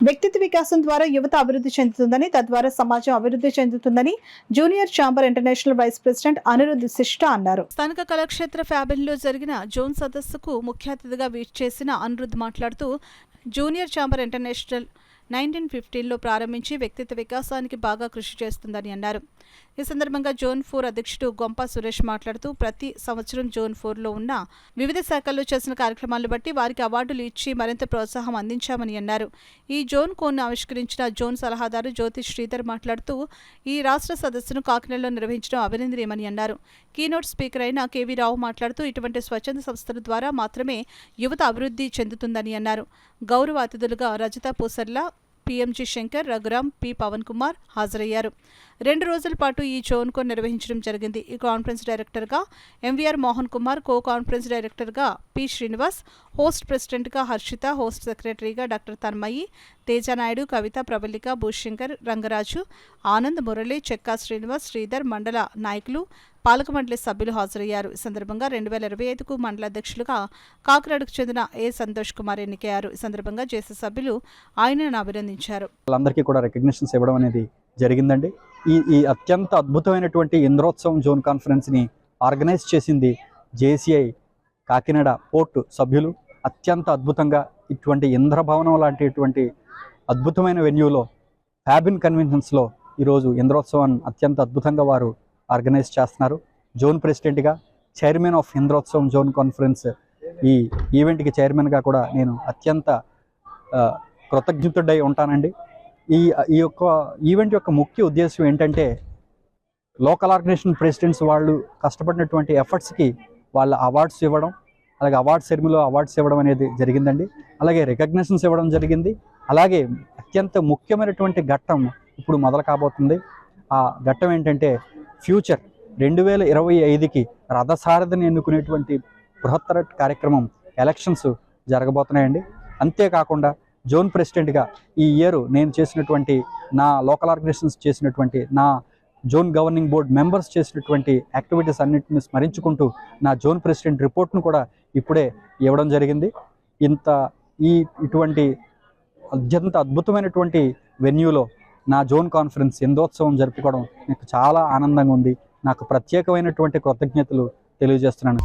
వ్యక్తిత్వ వికాసం ద్వారా యువత అభివృద్ధి చెందుతుందని, తద్వారా సమాజం అభివృద్ధి చెందుతుందని junior chamber international vice president Anirudh Sishta అన్నారు. స్థానిక కళాక్షేత్ర ఫ్యాబిన్లో జరిగిన జోన్ సదస్సుకు ముఖ్య అతిథిగా వీచేసిన అనిరుద్ మాట్లాడుతూ, జూనియర్ ఛాంబర్ ఇంటర్నేషనల్ 1915లో ప్రారంభించి వ్యక్తిత్వ వికాసానికి బాగా కృషి చేస్తుందని అన్నారు. ఈ సందర్భంగా జోన్ 4 అధ్యక్షుడు గొంప సురేష్ మాట్లాడుతూ, ప్రతి సంవత్సరం జోన్ 4లో ఉన్న వివిధ శాఖల్లో చేసిన కార్యక్రమాలను బట్టి వారికి అవార్డులు ఇచ్చి మరింత ప్రోత్సాహం అందించామని అన్నారు. ఈ జోన్ కోడ్ను ఆవిష్కరించిన జోన్ సలహాదారు జ్యోతి శ్రీధర్ మాట్లాడుతూ, ఈ రాష్ట్ర సదస్సును కాకినాడలో నిర్వహించడం అభినందనీయమని అన్నారు. కీనోట్ స్పీకర్ అయిన కేవీ రావు మాట్లాడుతూ, ఇటువంటి స్వచ్ఛంద సంస్థల ద్వారా మాత్రమే యువత అభివృద్ధి చెందుతుందని అన్నారు. గౌరవ అతిథులుగా రజత పూసర్ల, పిఎంజీ శంకర్, రఘురాం, పి పవన్ కుమార్ హాజరయ్యారు. 2 రోజుల పాటు ఈ జోన్ కోడ్ నిర్వహించడం జరిగింది. ఈ కాన్ఫరెన్స్ డైరెక్టర్గా ఎంవీఆర్ మోహన్ కుమార్, కో కాన్ఫరెన్స్ డైరెక్టర్గా పి శ్రీనివాస్, హోస్ట్ ప్రెసిడెంట్గా హర్షిత, హోస్ట్ సెక్రటరీగా డాక్టర్ తన్మయి, తేజానాయుడు, కవిత, ప్రబలిక, భూశంకర్, రంగరాజు, ఆనంద్, మురళి, చెక్కా శ్రీనివాస్, శ్రీధర్, మండల నాయకులు, పాలక మండలి సభ్యులు హాజరయ్యారు. ఈ సందర్భంగా 2025కు మండల అధ్యక్షులుగా కాకినాడకు చెందిన ఏ సంతోష్ కుమార్ ఎన్నికయ్యారు. ఈ సందర్భంగా జేసీ సభ్యులు ఆయనను అభినందించారు. వాళ్ళందరికీ కూడా రికగ్నిషన్స్ ఇవ్వడం అనేది జరిగిందండి. ఈ అత్యంత అద్భుతమైనటువంటి ఇంద్రోత్సవం జోన్ కాన్ఫరెన్స్ని ఆర్గనైజ్ చేసింది జేసీఐ కాకినాడ పోర్టు సభ్యులు. అత్యంత అద్భుతంగా ఇటువంటి ఇంద్రభవనం లాంటిటువంటి అద్భుతమైన వెన్యూలో ఫ్యాబిన్ కన్వెన్షన్స్లో ఈరోజు ఇంద్రోత్సవాన్ని అత్యంత అద్భుతంగా వారు ఆర్గనైజ్ చేస్తున్నారు. జోన్ ప్రెసిడెంట్గా, చైర్మన్ ఆఫ్ ఇంద్రోత్సవం జోన్ కాన్ఫరెన్స్ ఈ ఈవెంట్కి చైర్మన్గా కూడా నేను అత్యంత కృతజ్ఞతుడై ఉంటానండి. ఈ యొక్క ఈవెంట్ యొక్క ముఖ్య ఉద్దేశం ఏంటంటే, లోకల్ ఆర్గనైజేషన్ ప్రెసిడెంట్స్ వాళ్ళు కష్టపడినటువంటి ఎఫర్ట్స్కి వాళ్ళ అవార్డ్స్ ఇవ్వడం, అలాగే అవార్డ్ సెరమనీలో అవార్డ్స్ ఇవ్వడం అనేది జరిగిందండి. అలాగే రికగ్నిషన్స్ ఇవ్వడం జరిగింది. అలాగే అత్యంత ముఖ్యమైనటువంటి ఘట్టం ఇప్పుడు మొదలు కాబోతుంది. ఆ ఘట్టం ఏంటంటే, ఫ్యూచర్ 2025కి రథసారథిని ఎన్నుకునేటువంటి బృహత్తర కార్యక్రమం ఎలక్షన్స్ జరగబోతున్నాయండి. అంతేకాకుండా జోన్ ప్రెసిడెంట్గా ఈ ఇయర్ నేను చేసినటువంటి, నా లోకల్ ఆర్గనైజేషన్స్ చేసినటువంటి, నా జోన్ గవర్నింగ్ బోర్డ్ మెంబర్స్ చేసినటువంటి యాక్టివిటీస్ అన్నింటిని స్మరించుకుంటూ నా జోన్ ప్రెసిడెంట్ రిపోర్ట్ను కూడా ఇప్పుడే ఇవ్వడం జరిగింది. ఇటువంటి అత్యంత అద్భుతమైనటువంటి వెన్యూలో నా జోన్ కాన్ఫరెన్స్ ఇంద్రోత్సవం జరుపుకోవడం నాకు చాలా ఆనందంగా ఉంది. నాకు ప్రత్యేకమైనటువంటి కృతజ్ఞతలు తెలియజేస్తున్నాను.